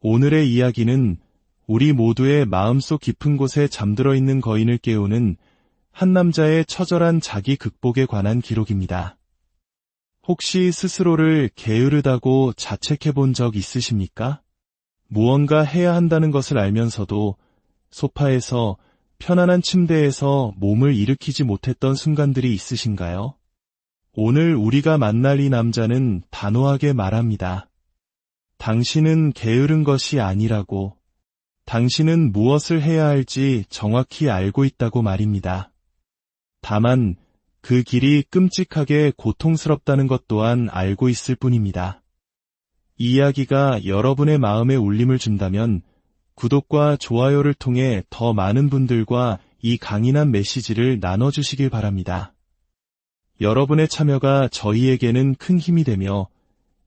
오늘의 이야기는 우리 모두의 마음속 깊은 곳에 잠들어 있는 거인을 깨우는 한 남자의 처절한 자기 극복에 관한 기록입니다. 혹시 스스로를 게으르다고 자책해 본 적 있으십니까? 무언가 해야 한다는 것을 알면서도 소파에서 편안한 침대에서 몸을 일으키지 못했던 순간들이 있으신가요? 오늘 우리가 만날 이 남자는 단호하게 말합니다. 당신은 게으른 것이 아니라고. 당신은 무엇을 해야 할지 정확히 알고 있다고 말입니다. 다만 그 길이 끔찍하게 고통스럽다는 것 또한 알고 있을 뿐입니다. 이 이야기가 여러분의 마음에 울림을 준다면 구독과 좋아요를 통해 더 많은 분들과 이 강인한 메시지를 나눠주시길 바랍니다. 여러분의 참여가 저희에게는 큰 힘이 되며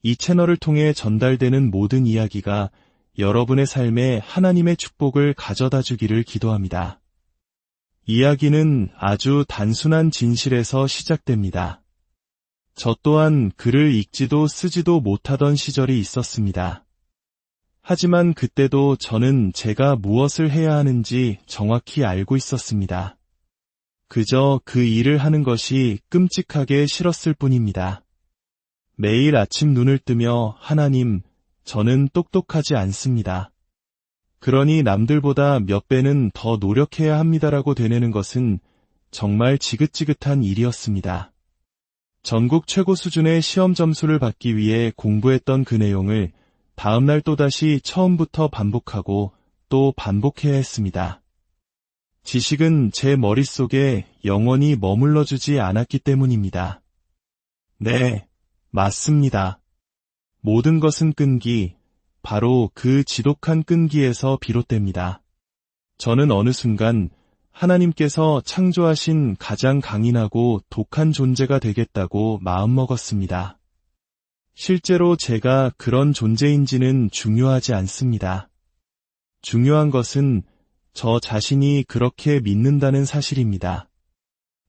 이 채널을 통해 전달되는 모든 이야기가 여러분의 삶에 하나님의 축복을 가져다 주기를 기도합니다. 이야기는 아주 단순한 진실에서 시작됩니다. 저 또한 글을 읽지도 쓰지도 못하던 시절이 있었습니다. 하지만 그때도 저는 제가 무엇을 해야 하는지 정확히 알고 있었습니다. 그저 그 일을 하는 것이 끔찍하게 싫었을 뿐입니다. 매일 아침 눈을 뜨며 하나님, 저는 똑똑하지 않습니다. 그러니 남들보다 몇 배는 더 노력해야 합니다라고 되뇌는 것은 정말 지긋지긋한 일이었습니다. 전국 최고 수준의 시험 점수를 받기 위해 공부했던 그 내용을 다음날 또다시 처음부터 반복하고 또 반복해야 했습니다. 지식은 제 머릿속에 영원히 머물러주지 않았기 때문입니다. 네, 맞습니다. 모든 것은 끈기, 바로 그 지독한 끈기에서 비롯됩니다. 저는 어느 순간 하나님께서 창조하신 가장 강인하고 독한 존재가 되겠다고 마음먹었습니다. 실제로 제가 그런 존재인지는 중요하지 않습니다. 중요한 것은 저 자신이 그렇게 믿는다는 사실입니다.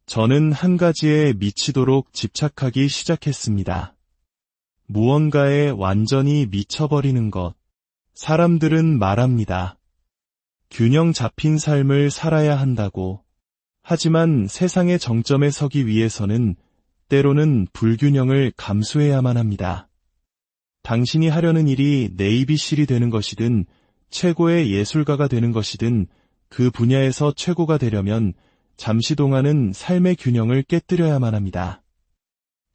저는 한 가지에 미치도록 집착하기 시작했습니다. 무언가에 완전히 미쳐버리는 것. 사람들은 말합니다. 균형 잡힌 삶을 살아야 한다고. 하지만 세상의 정점에 서기 위해서는 때로는 불균형을 감수해야만 합니다. 당신이 하려는 일이 네이비실이 되는 것이든 최고의 예술가가 되는 것이든 그 분야에서 최고가 되려면 잠시 동안은 삶의 균형을 깨뜨려야만 합니다.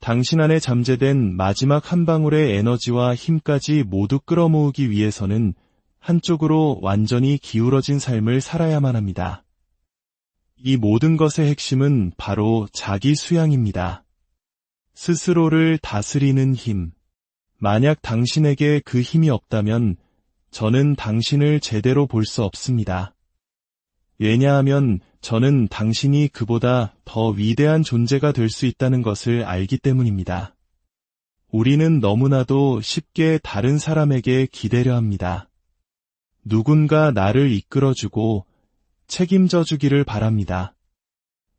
당신 안에 잠재된 마지막 한 방울의 에너지와 힘까지 모두 끌어모으기 위해서는 한쪽으로 완전히 기울어진 삶을 살아야만 합니다. 이 모든 것의 핵심은 바로 자기 수양입니다. 스스로를 다스리는 힘. 만약 당신에게 그 힘이 없다면 저는 당신을 제대로 볼 수 없습니다. 왜냐하면 저는 당신이 그보다 더 위대한 존재가 될 수 있다는 것을 알기 때문입니다. 우리는 너무나도 쉽게 다른 사람에게 기대려 합니다. 누군가 나를 이끌어주고 책임져 주기를 바랍니다.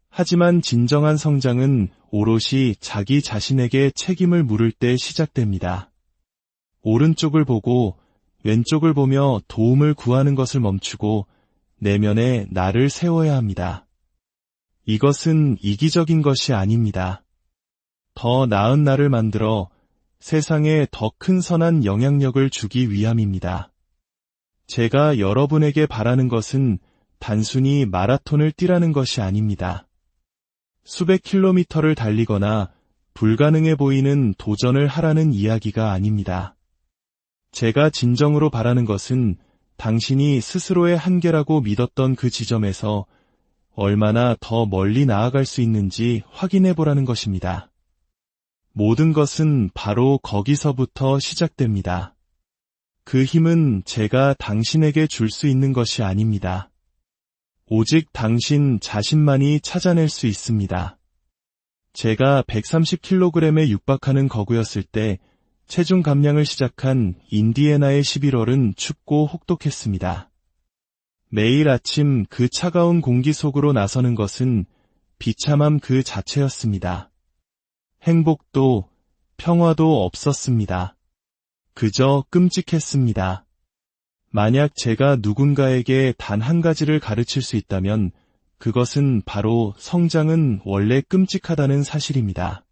하지만 진정한 성장은 오롯이 자기 자신에게 책임을 물을 때 시작됩니다. 오른쪽을 보고 왼쪽을 보며 도움을 구하는 것을 멈추고 내면에 나를 세워야 합니다. 이것은 이기적인 것이 아닙니다. 더 나은 나를 만들어 세상에 더 큰 선한 영향력을 주기 위함입니다. 제가 여러분에게 바라는 것은 단순히 마라톤을 뛰라는 것이 아닙니다. 수백 킬로미터를 달리거나 불가능해 보이는 도전을 하라는 이야기가 아닙니다. 제가 진정으로 바라는 것은 당신이 스스로의 한계라고 믿었던 그 지점에서 얼마나 더 멀리 나아갈 수 있는지 확인해 보라는 것입니다. 모든 것은 바로 거기서부터 시작됩니다. 그 힘은 제가 당신에게 줄 수 있는 것이 아닙니다. 오직 당신 자신만이 찾아낼 수 있습니다. 제가 130kg에 육박하는 거구였을 때 체중 감량을 시작한 인디애나의 11월은 춥고 혹독했습니다. 매일 아침 그 차가운 공기 속으로 나서는 것은 비참함 그 자체였습니다. 행복도 평화도 없었습니다. 그저 끔찍했습니다. 만약 제가 누군가에게 단 한 가지를 가르칠 수 있다면 그것은 바로 성장은 원래 끔찍하다는 사실입니다.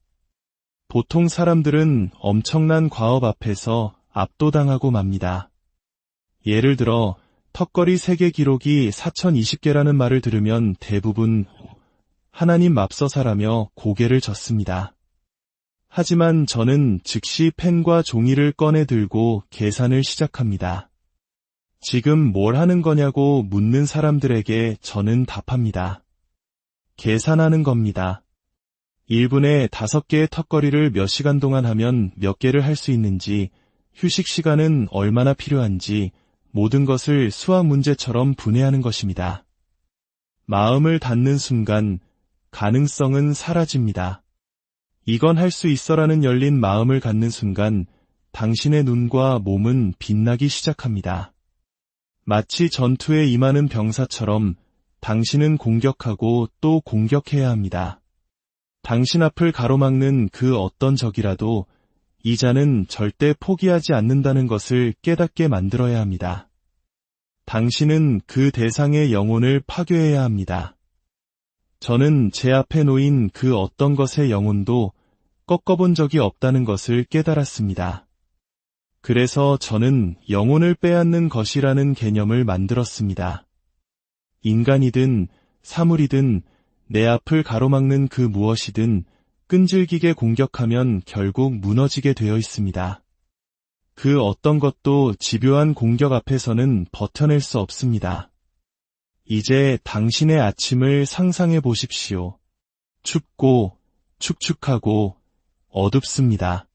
보통 사람들은 엄청난 과업 앞에서 압도당하고 맙니다. 예를 들어 턱걸이 세계 기록이 4020개라는 말을 들으면 대부분 하나님 맙서사라며 고개를 젓습니다. 하지만 저는 즉시 펜과 종이를 꺼내 들고 계산을 시작합니다. 지금 뭘 하는 거냐고 묻는 사람들에게 저는 답합니다. 계산하는 겁니다. 1분에 5개의 턱걸이를 몇 시간 동안 하면 몇 개를 할 수 있는지, 휴식 시간은 얼마나 필요한지, 모든 것을 수학 문제처럼 분해하는 것입니다. 마음을 닫는 순간 가능성은 사라집니다. 이건 할 수 있어라는 열린 마음을 갖는 순간 당신의 눈과 몸은 빛나기 시작합니다. 마치 전투에 임하는 병사처럼 당신은 공격하고 또 공격해야 합니다. 당신 앞을 가로막는 그 어떤 적이라도 이 자는 절대 포기하지 않는다는 것을 깨닫게 만들어야 합니다. 당신은 그 대상의 영혼을 파괴해야 합니다. 저는 제 앞에 놓인 그 어떤 것의 영혼도 꺾어본 적이 없다는 것을 깨달았습니다. 그래서 저는 영혼을 빼앗는 것이라는 개념을 만들었습니다. 인간이든 사물이든 내 앞을 가로막는 그 무엇이든 끈질기게 공격하면 결국 무너지게 되어 있습니다. 그 어떤 것도 집요한 공격 앞에서는 버텨낼 수 없습니다. 이제 당신의 아침을 상상해 보십시오. 춥고 축축하고 어둡습니다.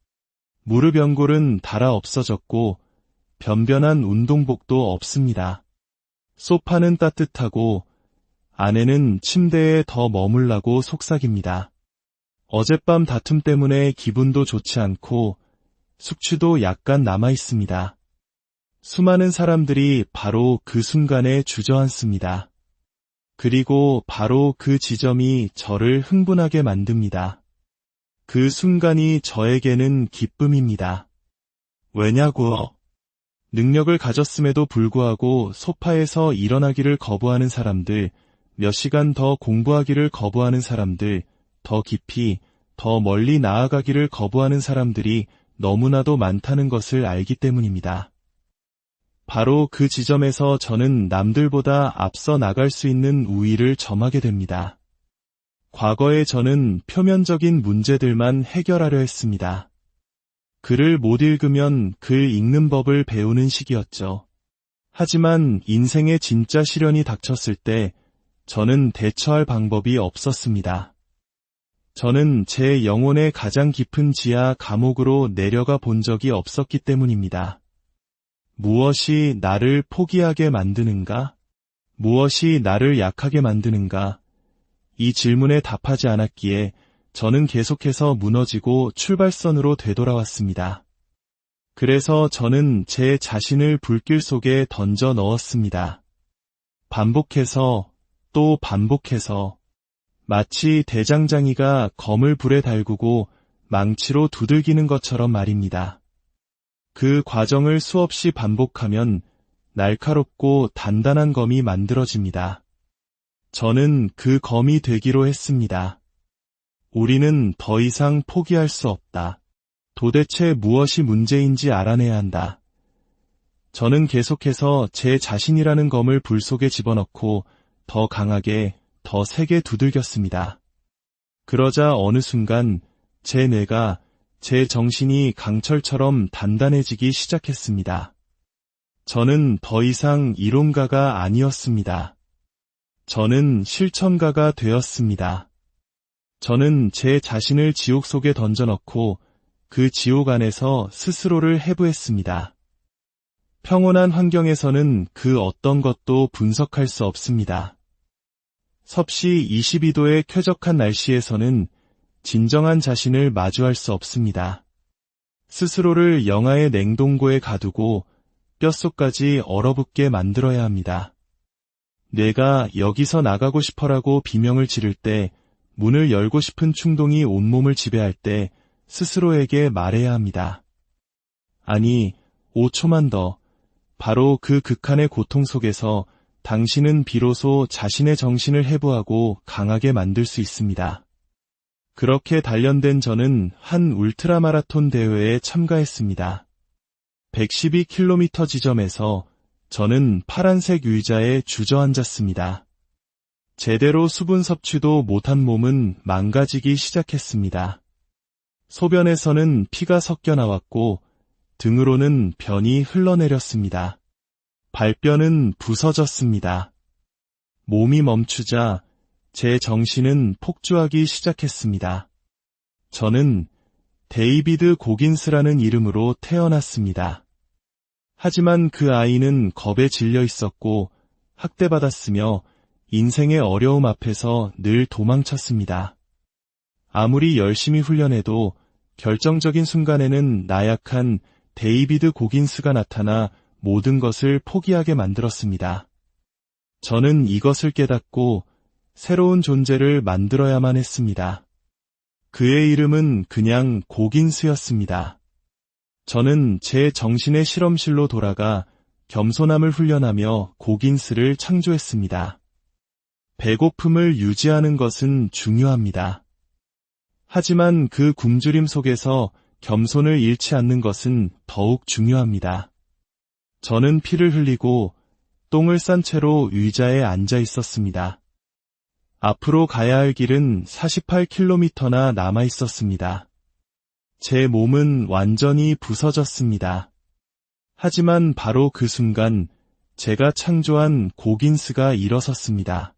무릎 연골은 닳아 없어졌고 변변한 운동복도 없습니다. 소파는 따뜻하고 아내는 침대에 더 머물라고 속삭입니다. 어젯밤 다툼 때문에 기분도 좋지 않고 숙취도 약간 남아 있습니다. 수많은 사람들이 바로 그 순간에 주저앉습니다. 그리고 바로 그 지점이 저를 흥분하게 만듭니다. 그 순간이 저에게는 기쁨입니다. 왜냐고요? 능력을 가졌음에도 불구하고 소파에서 일어나기를 거부하는 사람들, 몇 시간 더 공부하기를 거부하는 사람들, 더 깊이, 더 멀리 나아가기를 거부하는 사람들이 너무나도 많다는 것을 알기 때문입니다. 바로 그 지점에서 저는 남들보다 앞서 나갈 수 있는 우위를 점하게 됩니다. 과거에 저는 표면적인 문제들만 해결하려 했습니다. 글을 못 읽으면 글 읽는 법을 배우는 시기였죠. 하지만 인생의 진짜 시련이 닥쳤을 때 저는 대처할 방법이 없었습니다. 저는 제 영혼의 가장 깊은 지하 감옥으로 내려가 본 적이 없었기 때문입니다. 무엇이 나를 포기하게 만드는가? 무엇이 나를 약하게 만드는가? 이 질문에 답하지 않았기에 저는 계속해서 무너지고 출발선으로 되돌아왔습니다. 그래서 저는 제 자신을 불길 속에 던져 넣었습니다. 반복해서 또 반복해서 마치 대장장이가 검을 불에 달구고 망치로 두들기는 것처럼 말입니다. 그 과정을 수없이 반복하면 날카롭고 단단한 검이 만들어집니다. 저는 그 검이 되기로 했습니다. 우리는 더 이상 포기할 수 없다. 도대체 무엇이 문제인지 알아내야 한다. 저는 계속해서 제 자신이라는 검을 불 속에 집어넣고 더 강하게, 더 세게 두들겼습니다. 그러자 어느 순간 제 뇌가, 제 정신이 강철처럼 단단해지기 시작했습니다. 저는 더 이상 이론가가 아니었습니다. 저는 실천가가 되었습니다. 저는 제 자신을 지옥 속에 던져넣고 그 지옥 안에서 스스로를 해부했습니다. 평온한 환경에서는 그 어떤 것도 분석할 수 없습니다. 섭씨 22도의 쾌적한 날씨에서는 진정한 자신을 마주할 수 없습니다. 스스로를 영하의 냉동고에 가두고 뼛속까지 얼어붙게 만들어야 합니다. 뇌가 여기서 나가고 싶어라고 비명을 지를 때, 문을 열고 싶은 충동이 온몸을 지배할 때 스스로에게 말해야 합니다. 아니, 5초만 더, 바로 그 극한의 고통 속에서 당신은 비로소 자신의 정신을 해부하고 강하게 만들 수 있습니다. 그렇게 단련된 저는 한 울트라마라톤 대회에 참가했습니다. 112km 지점에서 저는 파란색 의자에 주저앉았습니다. 제대로 수분 섭취도 못한 몸은 망가지기 시작했습니다. 소변에서는 피가 섞여 나왔고 등으로는 변이 흘러내렸습니다. 발뼈는 부서졌습니다. 몸이 멈추자 제 정신은 폭주하기 시작했습니다. 저는 데이비드 고긴스라는 이름으로 태어났습니다. 하지만 그 아이는 겁에 질려 있었고 학대받았으며 인생의 어려움 앞에서 늘 도망쳤습니다. 아무리 열심히 훈련해도 결정적인 순간에는 나약한 데이비드 고긴스가 나타나 모든 것을 포기하게 만들었습니다. 저는 이것을 깨닫고 새로운 존재를 만들어야만 했습니다. 그의 이름은 그냥 고긴스였습니다. 저는 제 정신의 실험실로 돌아가 겸손함을 훈련하며 고긴스를 창조했습니다. 배고픔을 유지하는 것은 중요합니다. 하지만 그 굶주림 속에서 겸손을 잃지 않는 것은 더욱 중요합니다. 저는 피를 흘리고 똥을 싼 채로 의자에 앉아 있었습니다. 앞으로 가야 할 길은 48km나 남아 있었습니다. 제 몸은 완전히 부서졌습니다. 하지만 바로 그 순간 제가 창조한 고긴스가 일어섰습니다.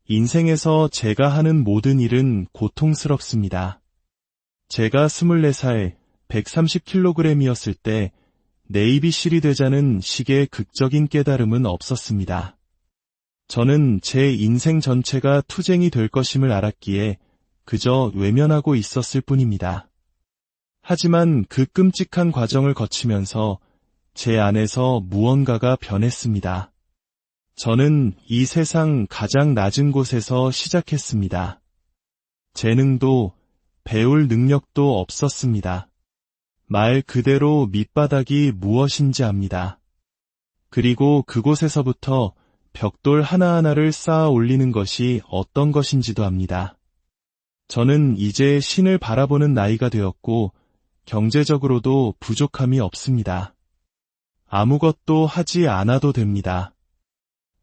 인생에서 제가 하는 모든 일은 고통스럽습니다. 제가 24살 130kg이었을 때 네이비실이 되자는 식의 극적인 깨달음은 없었습니다. 저는 제 인생 전체가 투쟁이 될 것임을 알았기에 그저 외면하고 있었을 뿐입니다. 하지만 그 끔찍한 과정을 거치면서 제 안에서 무언가가 변했습니다. 저는 이 세상 가장 낮은 곳에서 시작했습니다. 재능도 배울 능력도 없었습니다. 말 그대로 밑바닥이 무엇인지 압니다. 그리고 그곳에서부터 벽돌 하나하나를 쌓아 올리는 것이 어떤 것인지도 압니다. 저는 이제 신을 바라보는 나이가 되었고 경제적으로도 부족함이 없습니다. 아무것도 하지 않아도 됩니다.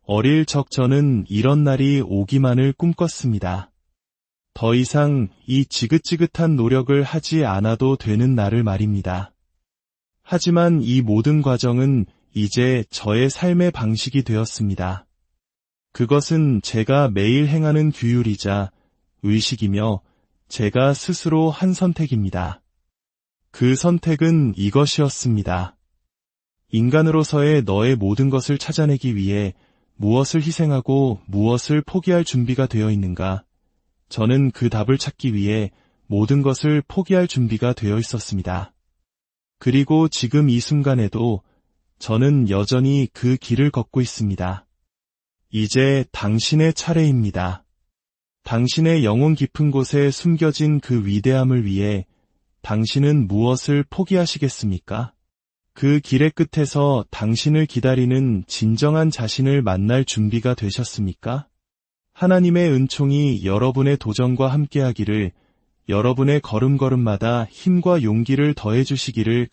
어릴 적 저는 이런 날이 오기만을 꿈꿨습니다. 더 이상 이 지긋지긋한 노력을 하지 않아도 되는 날을 말입니다. 하지만 이 모든 과정은 이제 저의 삶의 방식이 되었습니다. 그것은 제가 매일 행하는 규율이자 의식이며 제가 스스로 한 선택입니다. 그 선택은 이것이었습니다. 인간으로서의 너의 모든 것을 찾아내기 위해 무엇을 희생하고 무엇을 포기할 준비가 되어 있는가? 저는 그 답을 찾기 위해 모든 것을 포기할 준비가 되어 있었습니다. 그리고 지금 이 순간에도 저는 여전히 그 길을 걷고 있습니다. 이제 당신의 차례입니다. 당신의 영혼 깊은 곳에 숨겨진 그 위대함을 위해 당신은 무엇을 포기하시겠습니까? 그 길의 끝에서 당신을 기다리는 진정한 자신을 만날 준비가 되셨습니까? 하나님의 은총이 여러분의 도전과 함께하기를, 여러분의 걸음걸음마다 힘과 용기를 더해주시기를